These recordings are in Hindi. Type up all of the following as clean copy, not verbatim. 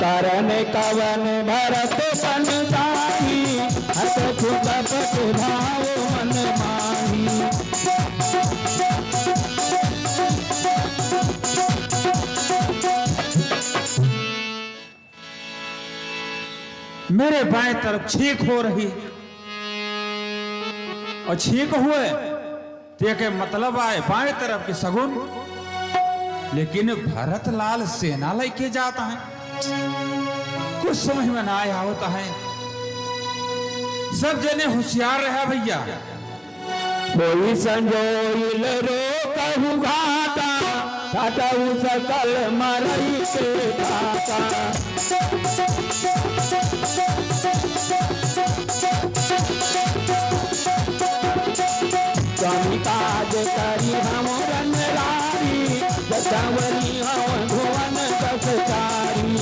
करण कवन भरत बन जाई, हत खुदपत भाव मन माही। मेरे बाएं तरफ छींक हो रही है और छींक हुए तो के मतलब आए बाएं तरफ की सगुन, लेकिन भरत लाल सेना लेके जाता है, कुछ समझ में ना आया होता है। सब जने होशियार रहा भैया। कोई संजोइल रो कहु घाटा, घाटऊ सकल मरई के घाटा। स्वामी काज करी हम रनरारी, जटावली हम भुवन दसचारी।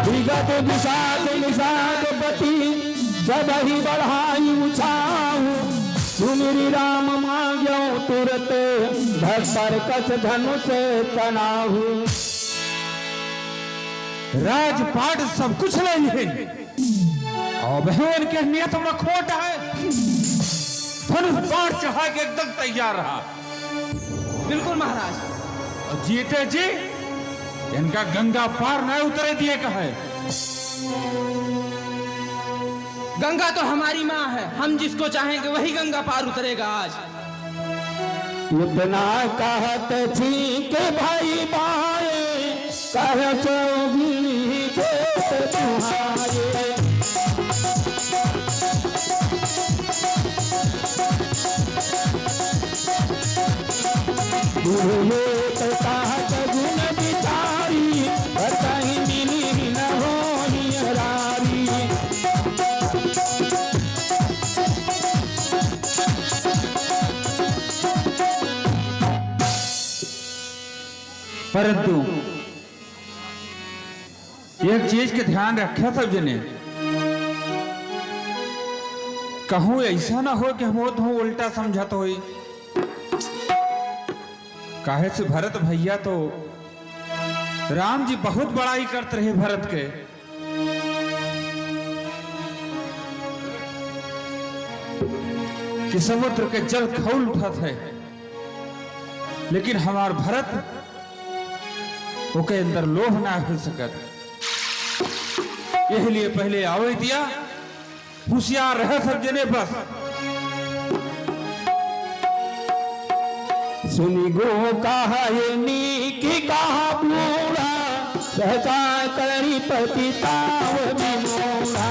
विगत विषाद निषाद पति जब ही बढ़ाई उछाऊ, सुमिरी राम मांग्यो तुरत भर कस धनुष तनाहू। राजपाट सब कुछ ले लिए और बहन के नियत में खोट है। धनुष बाण चढ़ा के एकदम तैयार रहा। बिल्कुल महाराज। और जीते जी इनका गंगा पार न उतरे दिए कहे। गंगा तो हमारी माँ है, हम जिसको चाहेंगे वही गंगा पार उतरेगा आज। इतना कहत थी के भाई बाए, कह चौगिनी के तुम्हारे। कहत गुण बिचारी, कहीं मिली न होनी हरारी। परंतु एक चीज के ध्यान रखे सब जने, कहूं ऐसा ना हो कि हम तो उल्टा समझत हो। काहे से भरत भैया तो राम जी बहुत बड़ाई करते रहे भरत के। कि समुद्र के जल खौल उठत है, लेकिन हमार भरत ओके अंदर लोह ना हो सकत। यही लिए पहले आवे दिया, होशियार रहे सब जने बस। सुनी गो कहा की कहा बूढ़ा, सहसा करी पति ताव विमोढ़ा।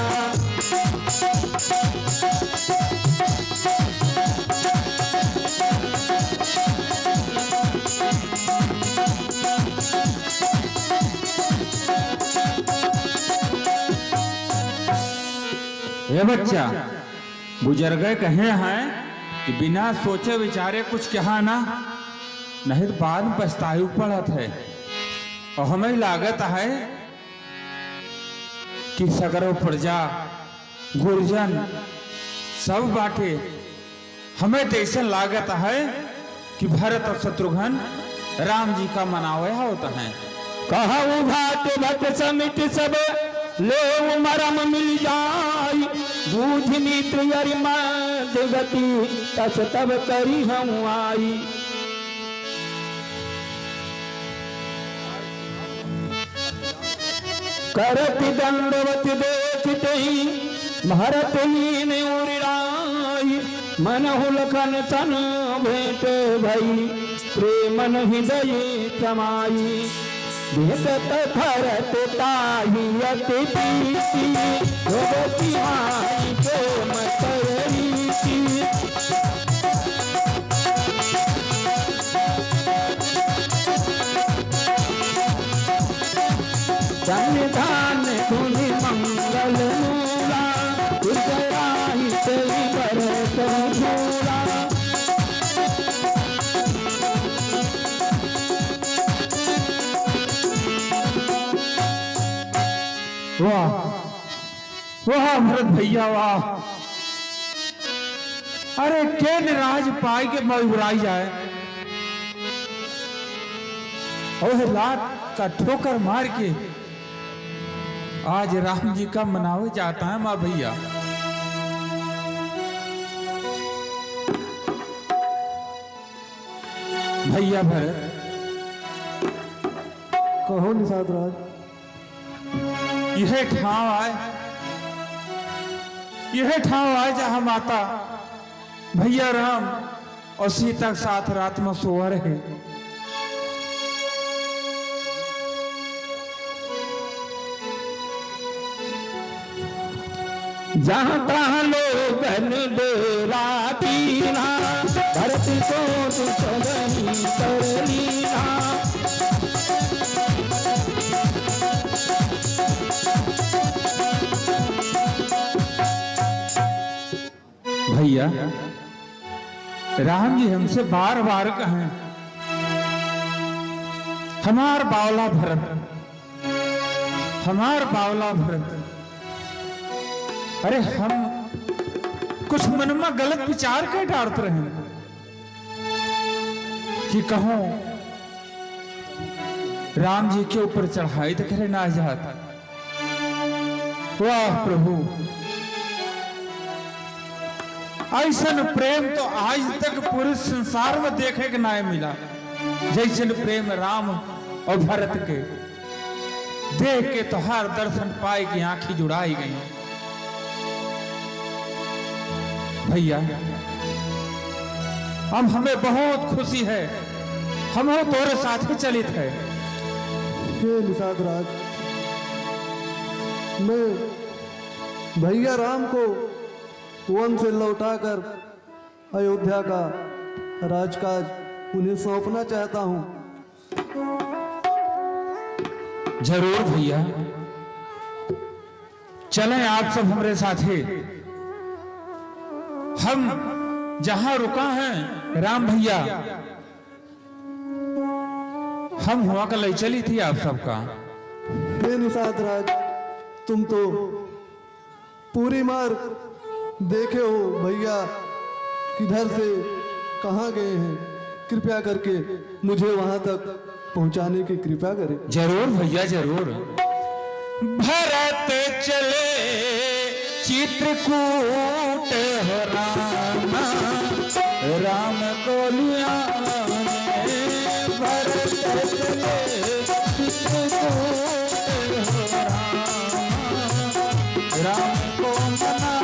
ये बच्चा बुजुर्ग कहे हैं कि बिना सोचे विचारे कुछ कहा ना, नहीं तो बाद में पछताई पड़त है। और हमें लागत है कि सगरो प्रजा गुरजन सब बाटे, हमें तो ऐसा लागत है कि भरत और शत्रुघ्न राम जी का मनावे होता है। कहा घाट भट समिट सब ले मरम मिल जाई, बूझ मित्र यरिमद गति तस तब करी हम आई। करत दंडवत देखते ही भरत लीन उड़ाई, मनहु लखन तन भेंट भई, प्रेमन हृदय समाई। भेटत भरत ताहि अति प्रीति, भगवती माई प्रेम करनीति। संविधान धुनि मंगल मूला, दुर्गराहि तेहि भरत झूला। वाह वाह भरत भैया वाह। अरे के निराज पाई के मयुराई जाए और लात का ठोकर मार के आज राम जी का मनावे जाता है माँ भैया। भैया भरत कहो निषाद राज। यह ठाव आए जहां माता भैया राम और सीता के साथ रात में सोआ रहे। जहाँ तहाँ लोगन डेरा दीना, भरत को दुश्मनी कर लीना। भैया राम जी हमसे बार बार कहें हमार बावला भरत। अरे हम कुछ मन में गलत विचार के डालते रहे कि कहो राम जी के ऊपर चढ़ाई तो करे ना जाता। वाह प्रभु, ऐसा प्रेम तो आज तक पूरे संसार में देखे के ना मिला जैसे प्रेम राम और भरत के। देख के तो हर दर्शन पाए की आंखें जुड़ाई गई। भैया अब हमें बहुत खुशी है, हम तोरे साथ ही चलित है। हे निषाद राज, मैं भैया राम को वन से लौटाकर अयोध्या का राजकाज उन्हें सौंपना चाहता हूं। जरूर भैया, चलें आप सब हमारे साथ ही। हम जहां रुका हैं राम भैया, हम हुआ का ले चली थी आप सबका। हे निषाद राज, तुम तो पूरी मार देखे हो भैया किधर से कहां गए हैं। कृपया करके मुझे वहां तक पहुंचाने की कृपा करें। जरूर भैया जरूर। भरत चले चित्रकूट हो राम को लिया भरत चले चित्रकूट हो राम को मना।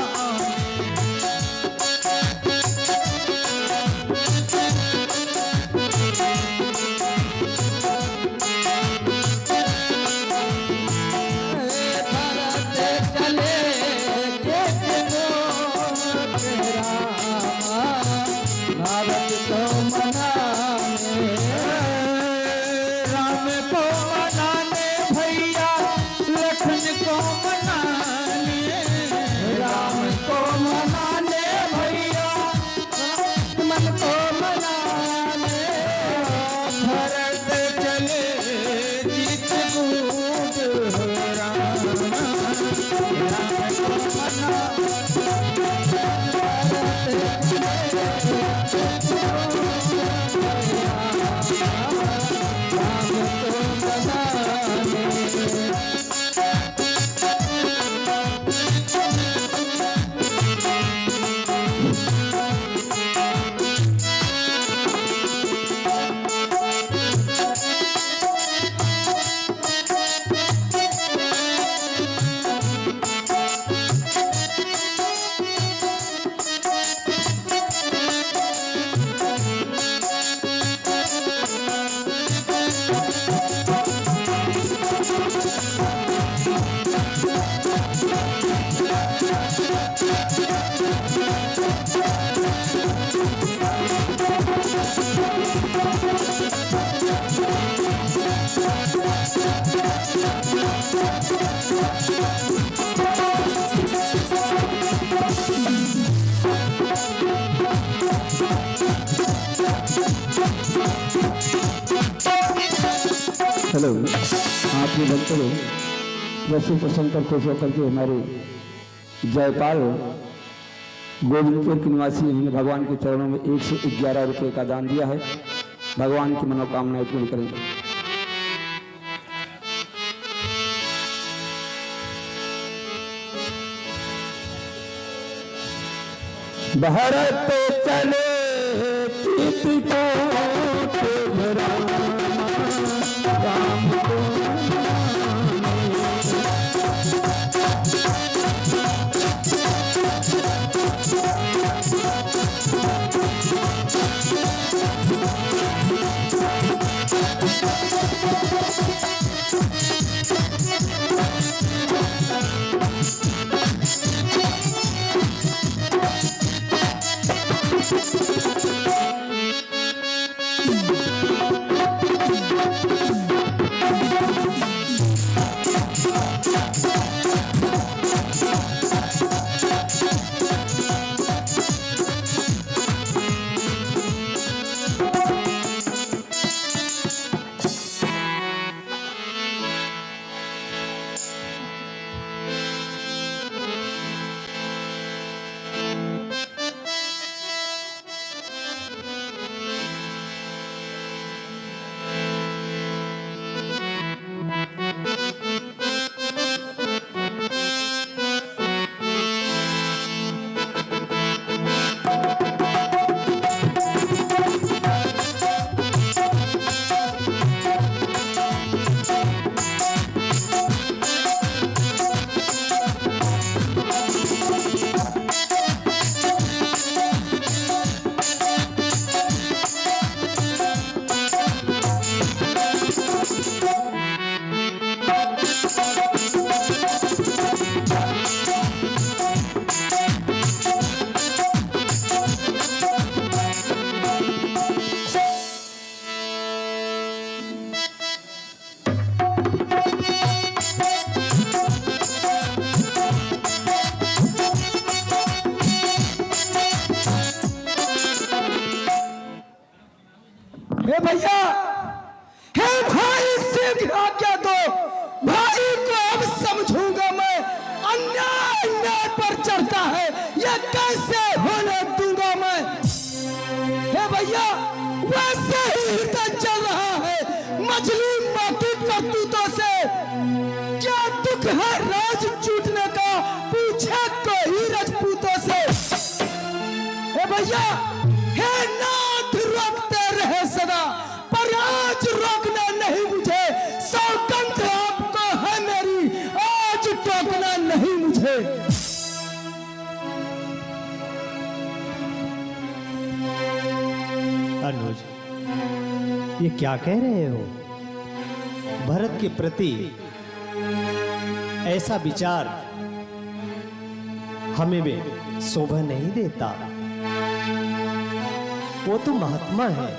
हेलो, आप ये बोलते हो प्रसिद्ध प्रसन्न कर खुश होकर के हमारे जयपाल गोविंदपुर के निवासी ने भगवान के चरणों में 111 रुपये का दान दिया है। भगवान की मनोकामनाएं पूरी करेंगे। भारत चले चित्रकूट राम को हे भैया, हे भाई से आज्ञा दो, भाई को अब समझूंगा मैं। अन्याय अन्याय पर चढ़ता है, यह कैसे होने दूंगा मैं। हे भैया, वैसे ही हृदय चल रहा है मछली माटी करतूतों से। क्या दुख है राज छूटने का, पूछे कोई राजपूतों से। हे भैया, हे नाथ रोकते रहे सदा, पर आज रोकना नहीं मुझे। सौगंध आपको है मेरी, आज टोकना नहीं मुझे। अनुज, ये क्या कह रहे हो? भरत के प्रति ऐसा विचार हमें भी शोभा नहीं देता। वो तो महात्मा है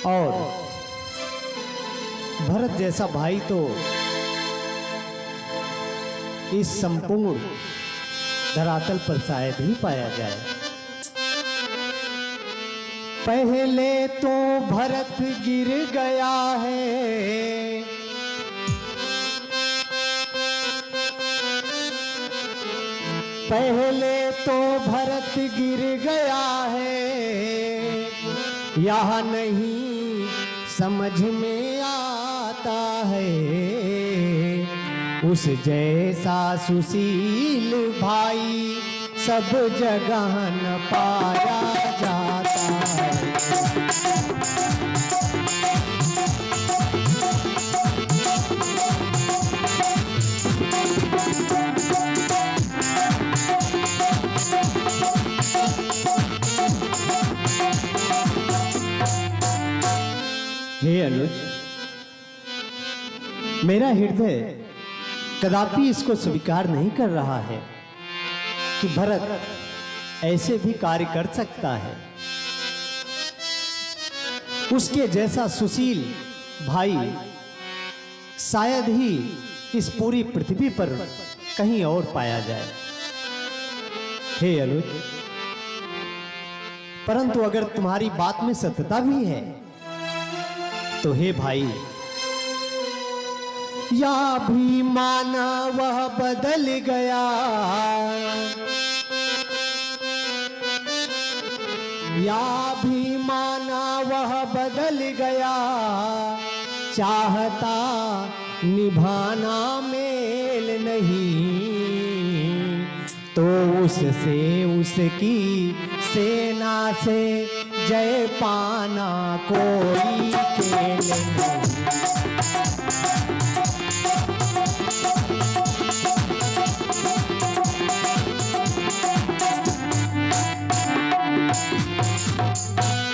और भरत जैसा भाई तो इस संपूर्ण धरातल पर शायद ही पाया जाए। पहले तो भरत गिर गया है, पहले तो भरत गिर गया है। यह नहीं समझ में आता है, उस जैसा सुशील भाई सब जगह न पाया जाता है। हे अनुज, मेरा हृदय कदापि इसको स्वीकार नहीं कर रहा है कि भरत ऐसे भी कार्य कर सकता है। उसके जैसा सुशील भाई शायद ही इस पूरी पृथ्वी पर कहीं और पाया जाए। हे अनुज, परंतु अगर तुम्हारी बात में सत्यता भी है तो हे भाई, या भी माना वह बदल गया, या भी माना वह बदल गया, चाहता निभाना मेल नहीं, तो उससे उसकी सेना से जय पाना कोई खेल नहीं।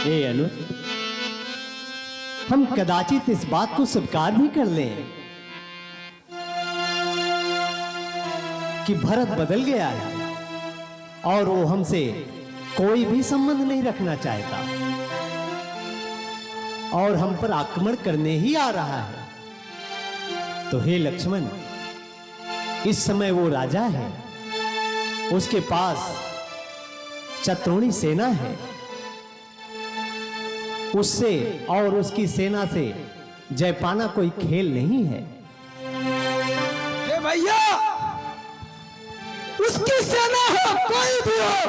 ए अनुज, हम कदाचित इस बात को स्वीकार भी कर लें कि भरत बदल गया है और वो हमसे कोई भी संबंध नहीं रखना चाहता और हम पर आक्रमण करने ही आ रहा है। तो हे लक्ष्मण, इस समय वो राजा है, उसके पास शत्रुणी सेना है, उससे और उसकी सेना से जय पाना कोई खेल नहीं है। हे भैया, उसकी सेना हो कोई भी हो,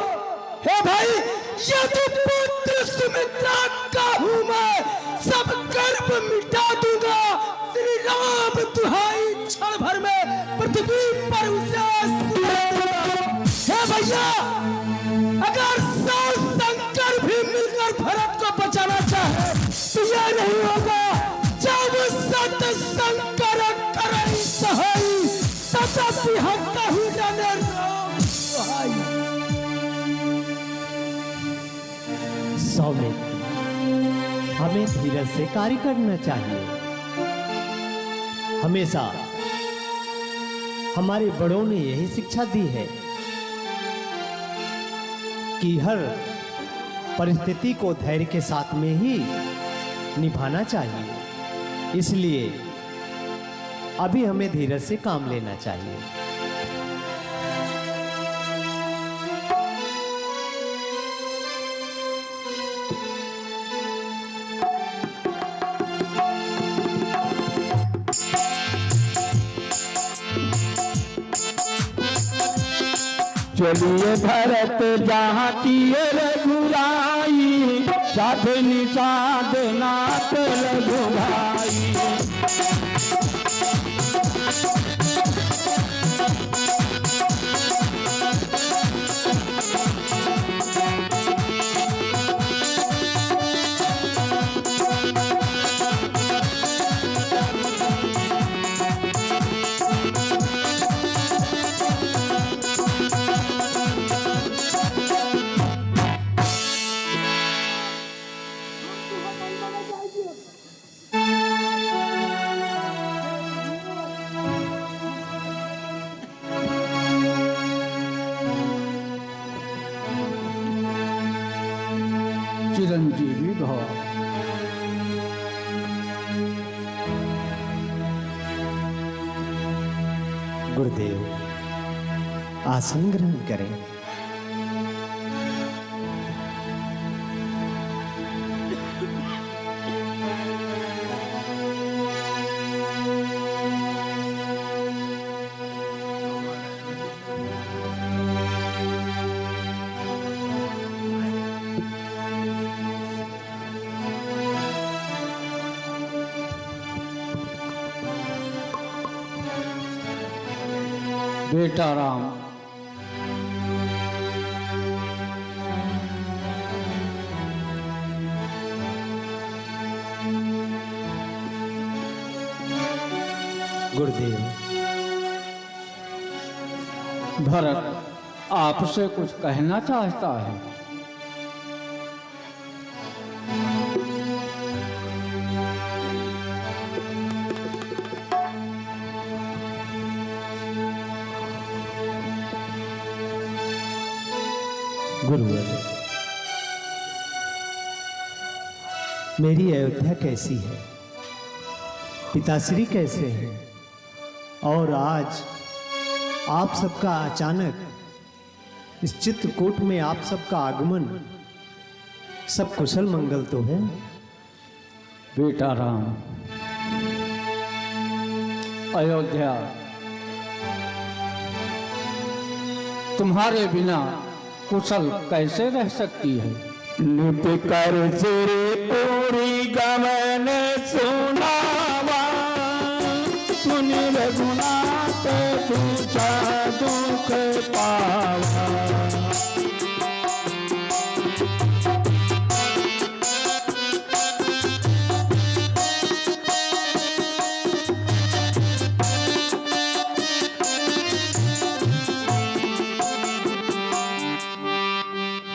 हे भाई, यदि पुत्र सुमित्रा का हूं मैं, सब गर्व मिटा दूंगा। श्री राम दुहाई क्षण भर में पृथ्वी पर उसे हे भैया, अगर सौ शंकर भी मिलकर भरत को बचाना चाहे तो यह नहीं होगा। जब सत शंकर करें सहाई, तथापि हत्ता ही जाने राम दुहाई। सौमित्र, हमें धीरज से कार्य करना चाहिए। हमेशा हमारे बड़ों ने यही शिक्षा दी है कि हर परिस्थिति को धैर्य के साथ में ही निभाना चाहिए। इसलिए अभी हमें धीरज से काम लेना चाहिए। चलिए भरत जहाँ की रघुराई, साधे निषाद नाथ रघुभाई। चिरंजीवी भव। गुरुदेव, आसन ग्रहण करें। बेटा राम, गुरुदेव, भरत आपसे कुछ कहना चाहता है। गुरुवर, मेरी अयोध्या कैसी है, पिताश्री कैसे हैं, और आज आप सबका अचानक इस चित्रकूट में आप सबका आगमन, सब कुशल मंगल तो है? बेटा राम, अयोध्या तुम्हारे बिना कुशल कैसे रह सकती है? नित कर सिर पूरी गमन सुनावा, सुनि रघुनाथ पूछा दुख पावा।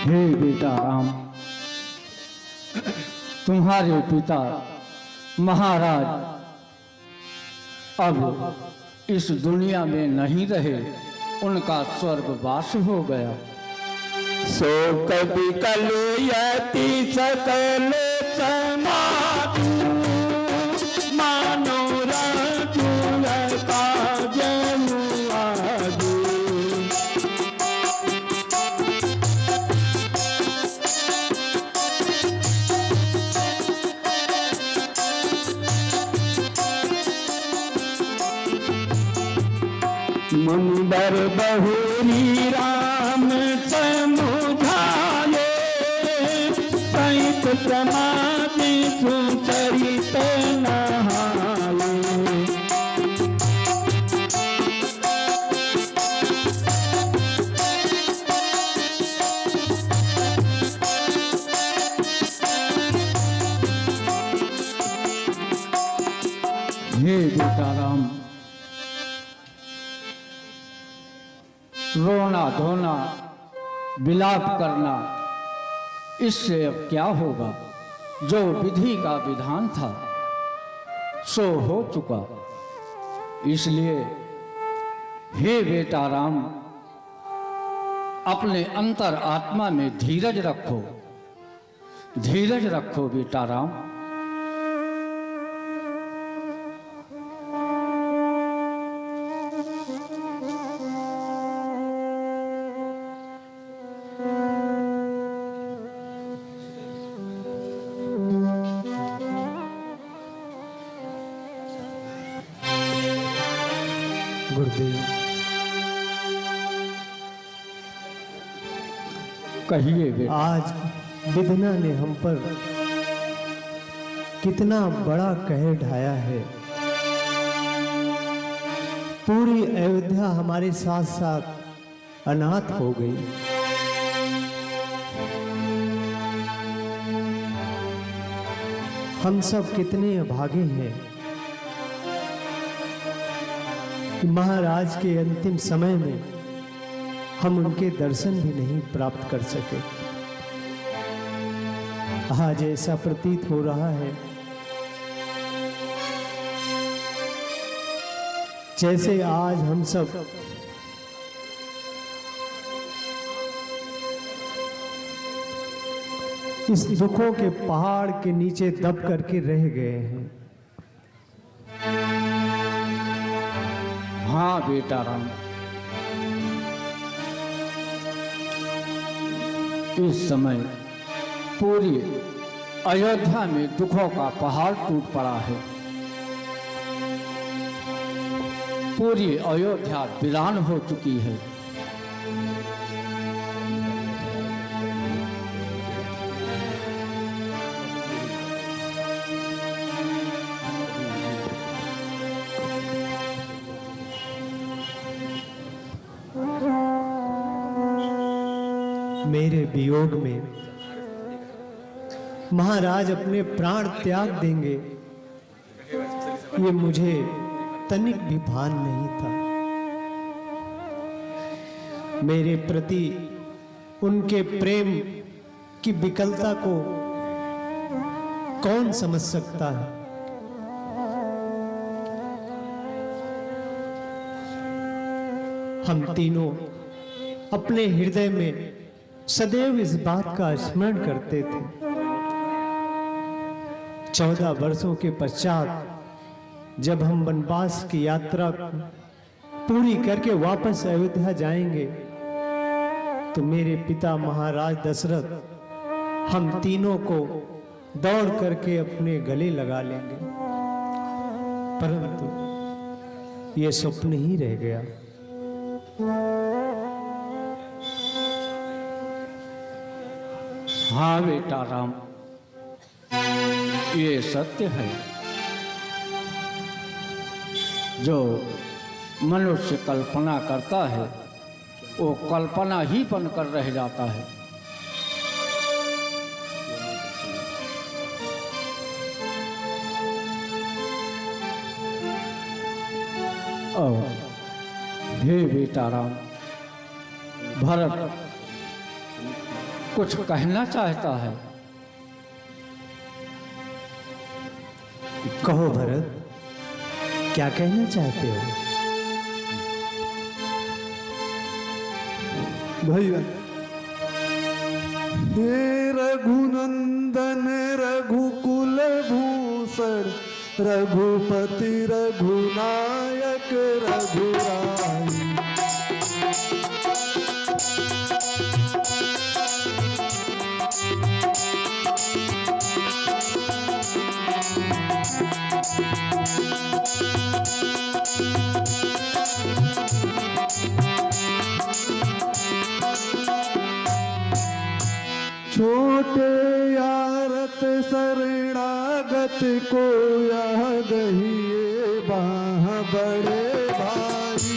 हे बेटा राम, तुम्हारे पिता महाराज अब इस दुनिया में नहीं रहे, उनका स्वर्गवास हो गया। सो कभी कलयति सकल समाधि, मानो रघुर काज मुआदि। मुंबर बहुरी राम समुझाए, सहित समाधि सुचरित नहाए। हे बेटा राम, रोना धोना विलाप करना इससे अब क्या होगा? जो विधि का विधान था सो हो चुका। इसलिए हे बेटा राम, अपने अंतर आत्मा में धीरज रखो, धीरज रखो बेटा राम। गुरुदेव, कहिए बेटा। आज विधना ने हम पर कितना बड़ा कहर ढाया है। पूरी अयोध्या हमारे साथ साथ अनाथ हो गई। हम सब कितने अभागे हैं कि महाराज के अंतिम समय में हम उनके दर्शन भी नहीं प्राप्त कर सके। आज ऐसा प्रतीत हो रहा है जैसे आज हम सब इस दुखों के पहाड़ के नीचे दब करके रह गए हैं। हाँ बेटा राम, इस समय पूरी अयोध्या में दुखों का पहाड़ टूट पड़ा है। पूरी अयोध्या वीरान हो चुकी है। मेरे वियोग में महाराज अपने प्राण त्याग देंगे, ये मुझे तनिक भी भान नहीं था। मेरे प्रति उनके प्रेम की विकलता को कौन समझ सकता है। हम तीनों अपने हृदय में सदैव इस बात का स्मरण करते थे। 14 वर्षों के पश्चात जब हम वनवास की यात्रा पूरी करके वापस अयोध्या जाएंगे तो मेरे पिता महाराज दशरथ हम तीनों को दौड़ करके अपने गले लगा लेंगे। परंतु ये स्वप्न ही रह गया। हाँ बेटा राम, ये सत्य है। जो मनुष्य कल्पना करता है वो कल्पना ही बनकर रह जाता है। और हे बेटा राम, भरत कुछ कहना चाहता है। कहो भरत, क्या कहना चाहते हो? भैया, हे रघुनंदन रघुकुल भूषण रघुपति रघुनायक रघुराई, छोटे यारत शरणागत को यह गहिए बाह बड़े भाई,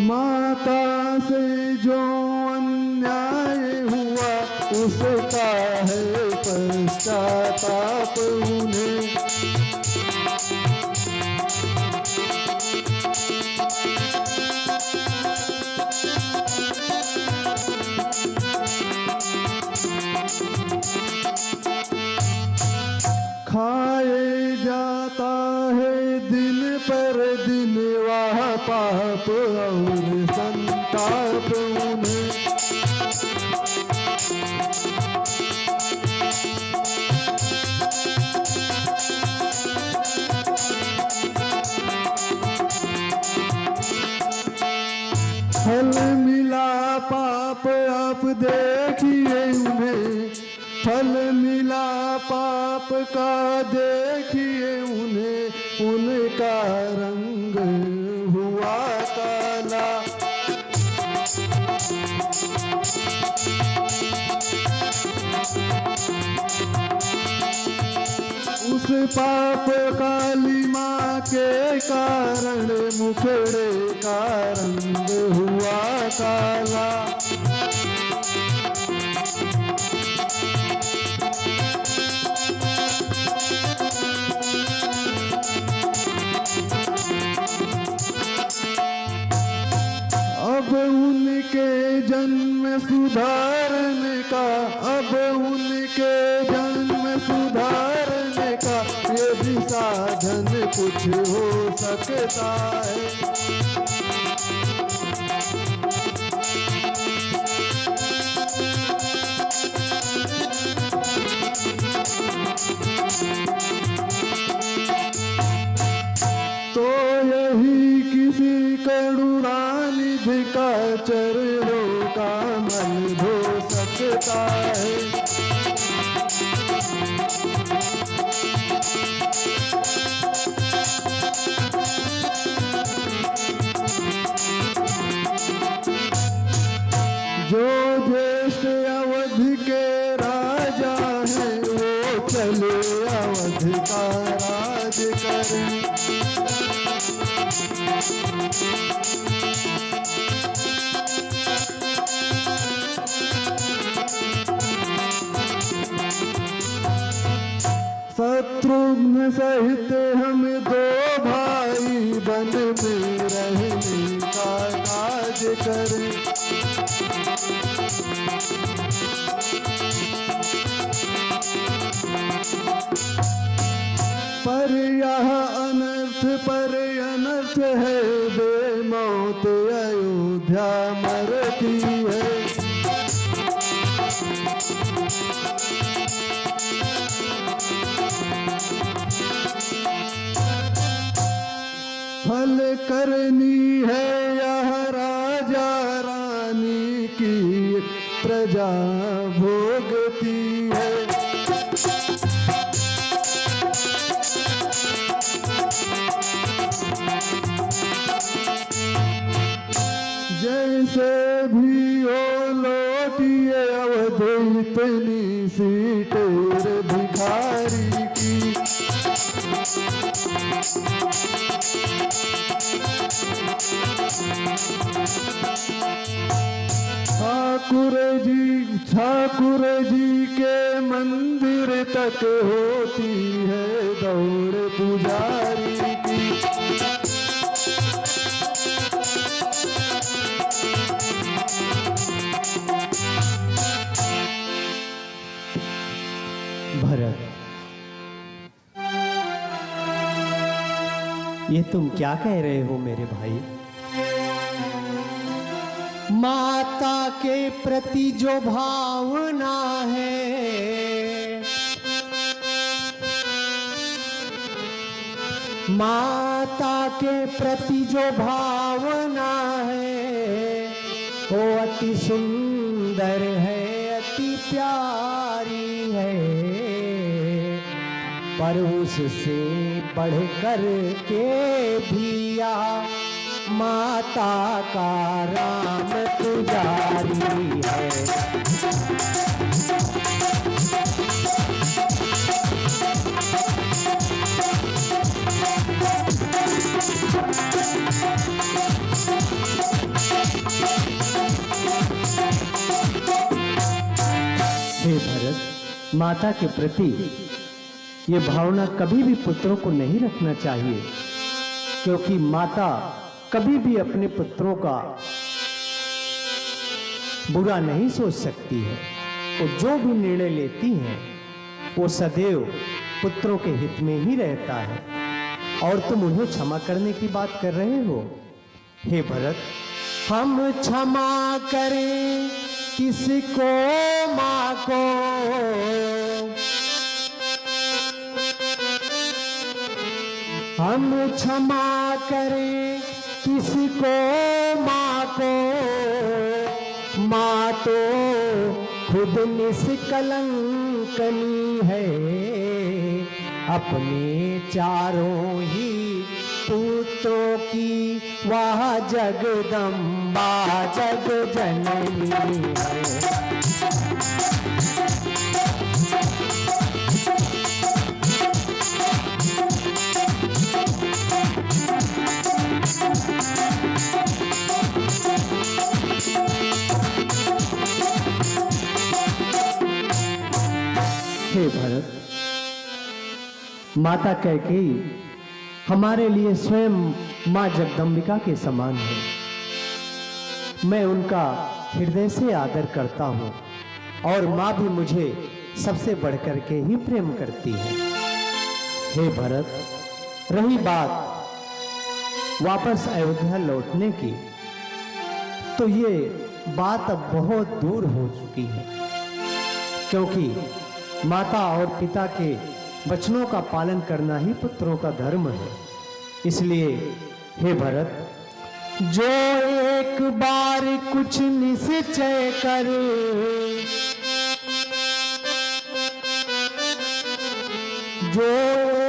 माता से जो अन्याय हुआ उसका है पश्चाताप उन्हें, खाए जाता है दिन पर दिन वह पाप और संताप उन्हें, फल मिला पाप आप देखिए उन्हें, फल मिला पाप का देखिए उन्हें, उनका रंग हुआ काला, उस पाप काली माँ के कारण मुखड़े का रंग हुआ काला, अब उनके जन्म सुधारने का, अब उनके जन्म सुधारने का यदि साधन कुछ हो सकता है, तो यही किसी करुणानिधि का चरणों का मल धो सकता है, जो ज्येष्ठ अवधि के राजा हैं वो चले अवध का राज करें, शत्रुघ्न सहित हम दो भाई वन में रहने का काज करें, पर यह अनर्थ पर अनर्थ है, बेमौत अयोध्या मरती है, फल करनी है यह प्रजा भोगती है। जैसे भी हो लौटिए अवध इतनी सी टेर भिखारी की। ठाकुर जी के मंदिर तक होती है दौड़ पुजारी की। भरत, ये तुम क्या कह रहे हो मेरे भाई? माता के प्रति जो भावना है, माता के प्रति जो भावना है वो अति सुंदर है, अति प्यारी है, पर उससे बढ़ कर के भी माता का राम पुजारी है। हे भरत, माता के प्रति ये भावना कभी भी पुत्रों को नहीं रखना चाहिए, क्योंकि माता कभी भी अपने पुत्रों का बुरा नहीं सोच सकती है। वो जो भी निर्णय लेती हैं वो सदैव पुत्रों के हित में ही रहता है, और तुम उन्हें क्षमा करने की बात कर रहे हो। हे भरत, हम क्षमा करें किसको माँ को, हम क्षमा करें किसको माँ को, माँ तो खुद निष्कलंकनी है, अपने चारों ही पुत्रों की वह जगदम्बा जग जननी है। हे भरत, माता कैकेयी हमारे लिए स्वयं मां जगदम्बिका के समान है। मैं उनका हृदय से आदर करता हूं, और मां भी मुझे सबसे बढ़कर के ही प्रेम करती है। हे भरत, रही बात वापस अयोध्या लौटने की, तो ये बात अब बहुत दूर हो चुकी है, क्योंकि माता और पिता के वचनों का पालन करना ही पुत्रों का धर्म है। इसलिए हे भरत, जो एक बार कुछ निश्चय कर, जो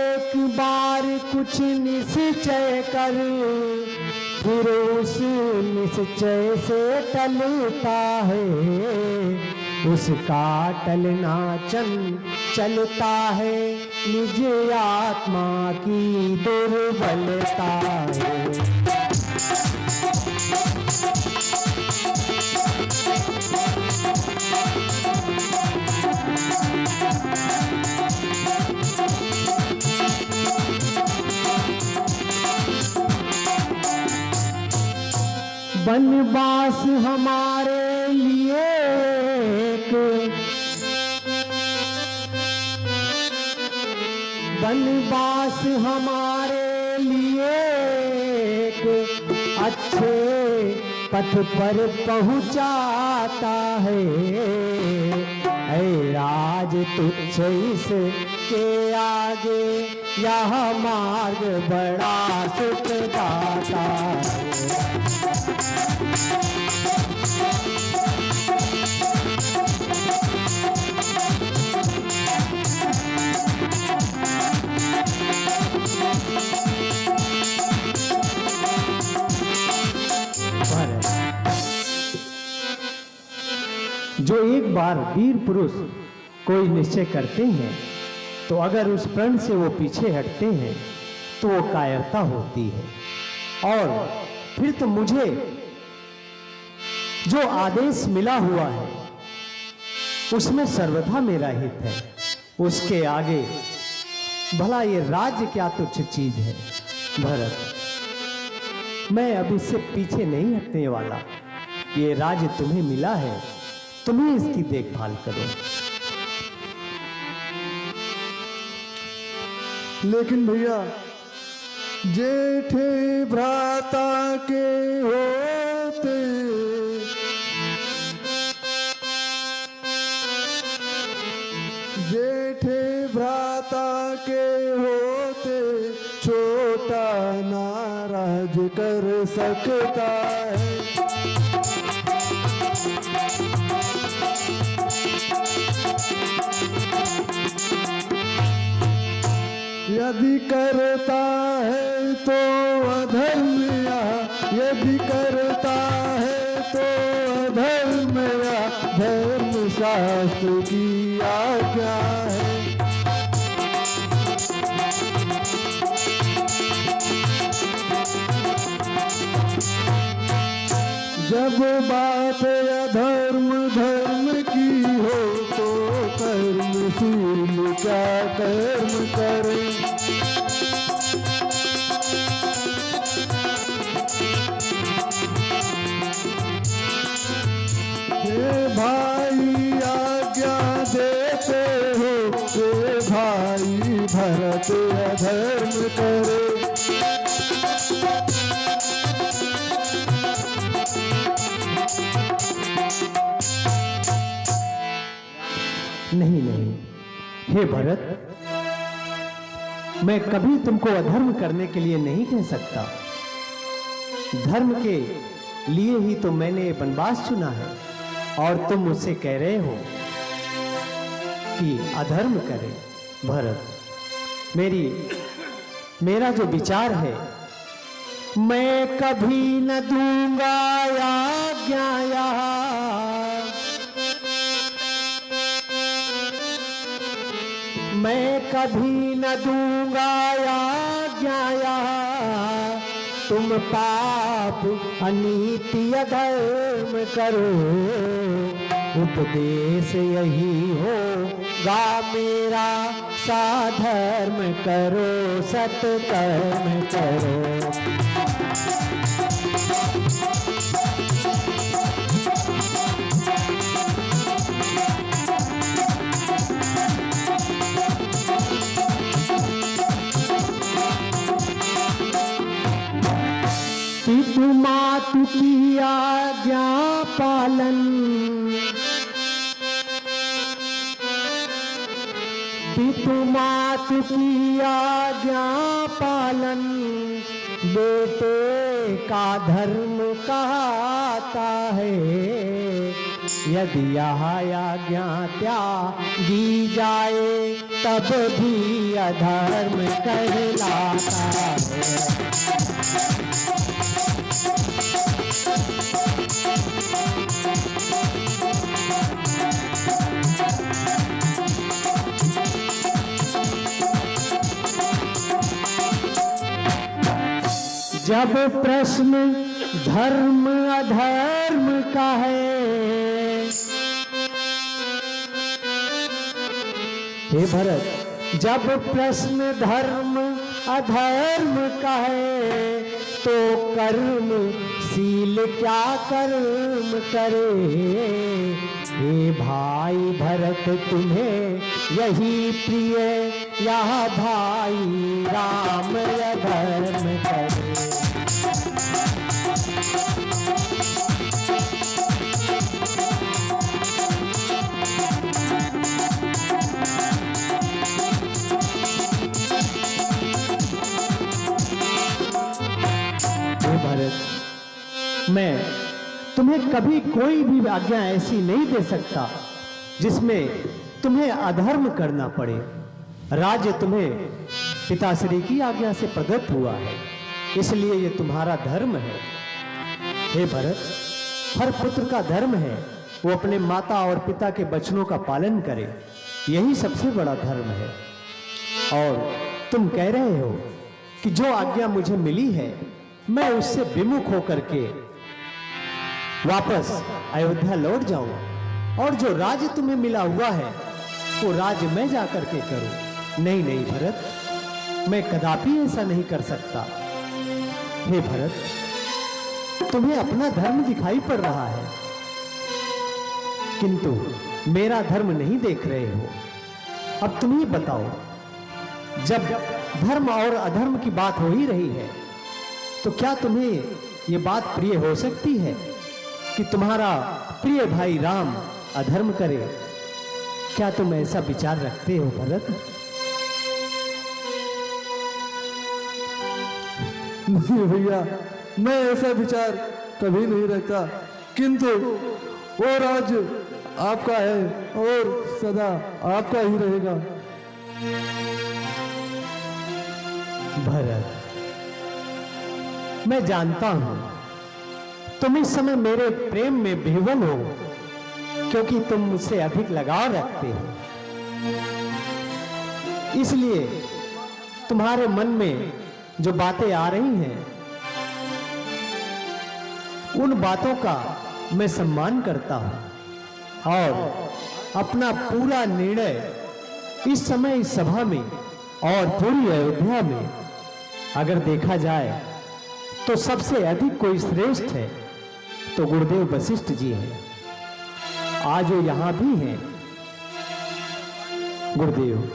एक बार कुछ निश्चय कर, फिर उस निश्चय से टलता है, उसका टलना चलता है निज आत्मा की दुर्बलता है। वनवास हमारे लिए वनवास हमारे लिए एक अच्छे पथ पर पहुंचाता है, ऐ राज तुच्छ इसके आगे यह मार्ग बड़ा सुखदाता है। भरत, जो एक बार वीर पुरुष कोई निश्चय करते हैं तो अगर उस प्रण से वो पीछे हटते हैं तो वो कायरता होती है। और फिर तो मुझे जो आदेश मिला हुआ है उसमें सर्वथा मेरा हित है, उसके आगे भला ये राज्य क्या तुच्छ चीज है। भरत, मैं अब इससे पीछे नहीं हटने वाला। ये राज्य तुम्हें मिला है, तुम्हें इसकी देखभाल करो। लेकिन भैया, जेठे भ्राता के होते जेठे भ्राता के होते छोटा नाराज कर सकता है। यदि करता है तो अधर्म या यदि करता है तो अधर्म या धर्म शास्त्र की आज्ञा है। जब बात अधर्म धर्म की हो तो कर्मशील क्या कर्म करे। ये भाई आज्ञा देते हो, ये भाई भरत अधर्म करे। नहीं नहीं, हे भरत, मैं कभी तुमको अधर्म करने के लिए नहीं कह सकता। धर्म के लिए ही तो मैंने वनवास चुना है और तुम मुझसे कह रहे हो कि अधर्म करे। भरत, मेरा जो विचार है, मैं कभी न दूंगा आज्ञा, मैं कभी न दूंगा आज्ञा। तुम पाप अनीति अधर्म करो, उपदेश यही होगा मेरा, साधर्म करो सत्कर्म करो। पितु मातु की आज्ञा पालन, पितु मातु की आज्ञा पालन, बेटे का धर्म कहता है। यदि यह आज्ञा त्यागी जाए तब भी अधर्म कहलाता है। जब प्रश्न धर्म अधर्म का है, हे भरत, जब प्रश्न धर्म अधर्म का है तो कर्मशील क्या कर्म करे। हे भाई भरत, तुम्हें यही प्रिय या भाई राम अधर्म करे। मैं तुम्हें कभी कोई भी आज्ञा ऐसी नहीं दे सकता जिसमें तुम्हें अधर्म करना पड़े। राज्य तुम्हें पिताश्री की आज्ञा से प्रदत्त हुआ है, इसलिए ये तुम्हारा धर्म है। हे भरत, हर पुत्र का धर्म है वो अपने माता और पिता के वचनों का पालन करे, यही सबसे बड़ा धर्म है। और तुम कह रहे हो कि जो आज्ञा मुझे मिली है मैं उससे विमुख होकर के वापस अयोध्या लौट जाऊं और जो राज्य तुम्हें मिला हुआ है वो राज्य मैं जाकर के करूं। नहीं नहीं भरत, मैं कदापि ऐसा नहीं कर सकता। हे भरत, तुम्हें अपना धर्म दिखाई पड़ रहा है किंतु मेरा धर्म नहीं देख रहे हो। अब तुम ही बताओ, जब धर्म और अधर्म की बात हो ही रही है तो क्या तुम्हें यह बात प्रिय हो सकती है कि तुम्हारा प्रिय भाई राम अधर्म करे? क्या तुम ऐसा विचार रखते हो भरत? नहीं भैया, मैं ऐसा विचार कभी नहीं रखता, किंतु वो राज्य आपका है और सदा आपका ही रहेगा। भरत, मैं जानता हूं तुम इस समय मेरे प्रेम में विह्वल हो क्योंकि तुम मुझसे अधिक लगाव रखते हो, इसलिए तुम्हारे मन में जो बातें आ रही हैं उन बातों का मैं सम्मान करता हूं और अपना पूरा निर्णय इस समय इस सभा में और पूरी अयोध्या में अगर देखा जाए तो सबसे अधिक कोई श्रेष्ठ है तो गुरुदेव वशिष्ठ जी हैं। आज वो यहां भी हैं। गुरुदेव,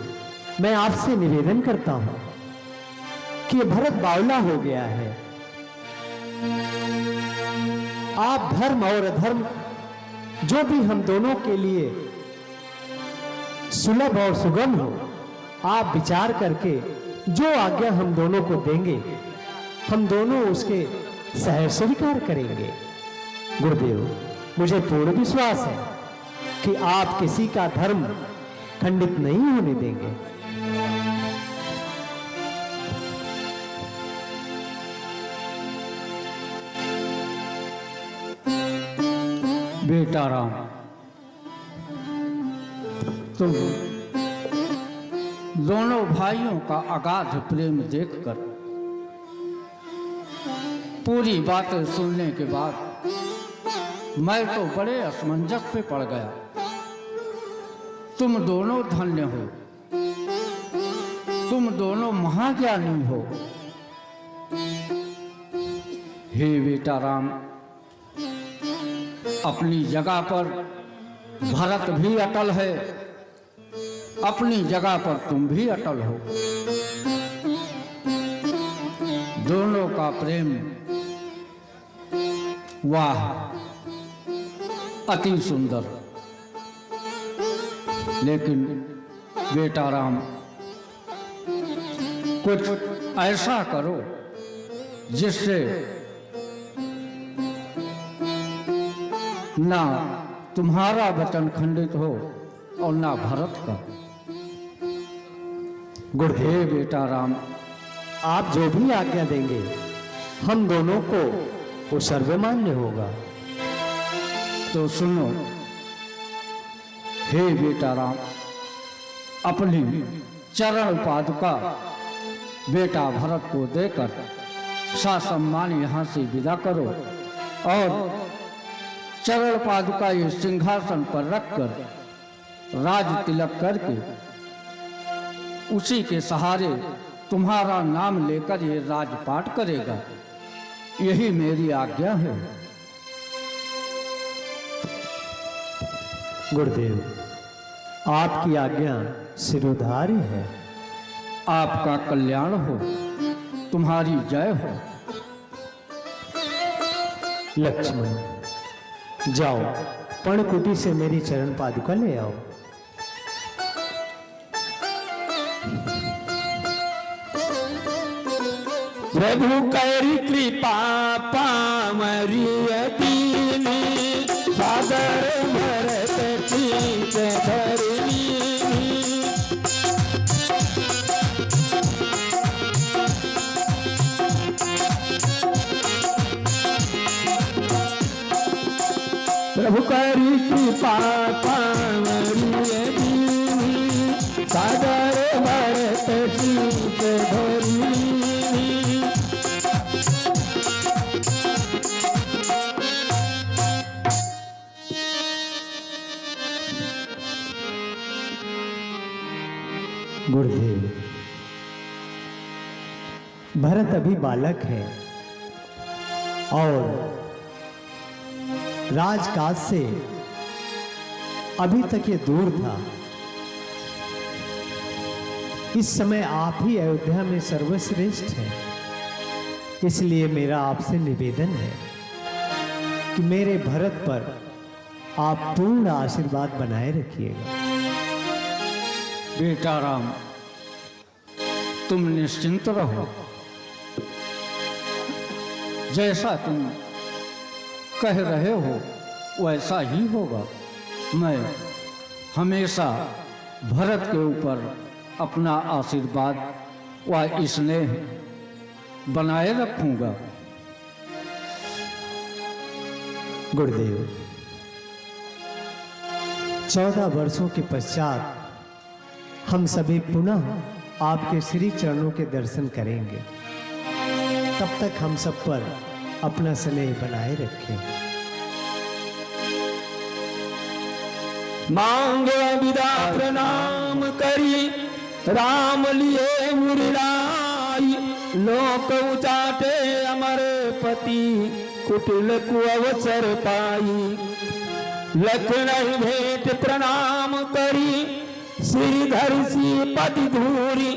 मैं आपसे निवेदन करता हूं कि भरत बावला हो गया है। आप धर्म और अधर्म जो भी हम दोनों के लिए सुलभ और सुगम हो, आप विचार करके जो आज्ञा हम दोनों को देंगे हम दोनों उसके सहर्ष स्वीकार करेंगे। गुरुदेव, मुझे पूर्ण विश्वास है कि आप किसी का धर्म खंडित नहीं होने देंगे। बेटा राम, तुम दोनों भाइयों का अगाध प्रेम देखकर पूरी बातें सुनने के बाद मैं तो बड़े असमंजस में पड़ गया। तुम दोनों धन्य हो, तुम दोनों महाज्ञानी हो। हे बेटा राम, अपनी जगह पर भरत भी अटल है, अपनी जगह पर तुम भी अटल हो। दोनों का प्रेम वाह, अति सुंदर। लेकिन बेटा राम, कुछ ऐसा करो जिससे ना तुम्हारा वचन खंडित हो और ना भरत का। गुरुदेव, बेटा राम, आप जो भी आज्ञा देंगे हम दोनों को वो सर्वमान्य होगा। तो सुनो। हे बेटा राम, अपनी चरण पादुका बेटा भरत को देकर ससम्मान यहाँ से विदा करो और चरण पादुका ये सिंहासन पर रखकर राज तिलक करके उसी के सहारे तुम्हारा नाम लेकर ये राजपाट करेगा। यही मेरी आज्ञा है। गुरुदेव, आपकी आज्ञा सिरोधार्य है। आपका कल्याण हो, तुम्हारी जय हो। लक्ष्मण, जाओ पर्णकुटी से मेरी चरण पादुका ले आओ। प्रभु करी कृपा पामरी दीनी, सादर भरत चीत धरनी। प्रभु करी कृपा पावरिए दीनी सादर भरत शीत धरी। गुरुदेव, भरत अभी बालक है और राजकाज से अभी तक ये दूर था। इस समय आप ही अयोध्या में सर्वश्रेष्ठ हैं, इसलिए मेरा आपसे निवेदन है कि मेरे भरत पर आप पूर्ण आशीर्वाद बनाए रखिएगा। बेटा राम, तुम निश्चिंत रहो। जैसा तुम कह रहे हो वैसा ही होगा। मैं हमेशा भरत के ऊपर अपना आशीर्वाद व स्नेह बनाए रखूंगा। गुरुदेव, 14 वर्षों के पश्चात हम सभी पुनः आपके श्री चरणों के दर्शन करेंगे। तब तक हम सब पर अपना स्नेह बनाए रखें। मांगे विदा प्रणाम करी राम लिए मुरलाई। लोक उचाटे अमर पति कुटिल कु अवसर पाई। लखन भेंट प्रणाम करी श्रीधर सी पद धूरी।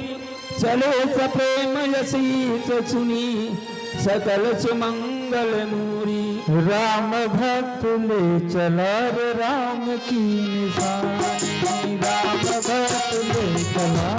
चलो सप्रेम यशीस सुनी सकल सुमंगल मूरी। राम भक्त ले चला रे राम की निशानी। राम भक्त ले चला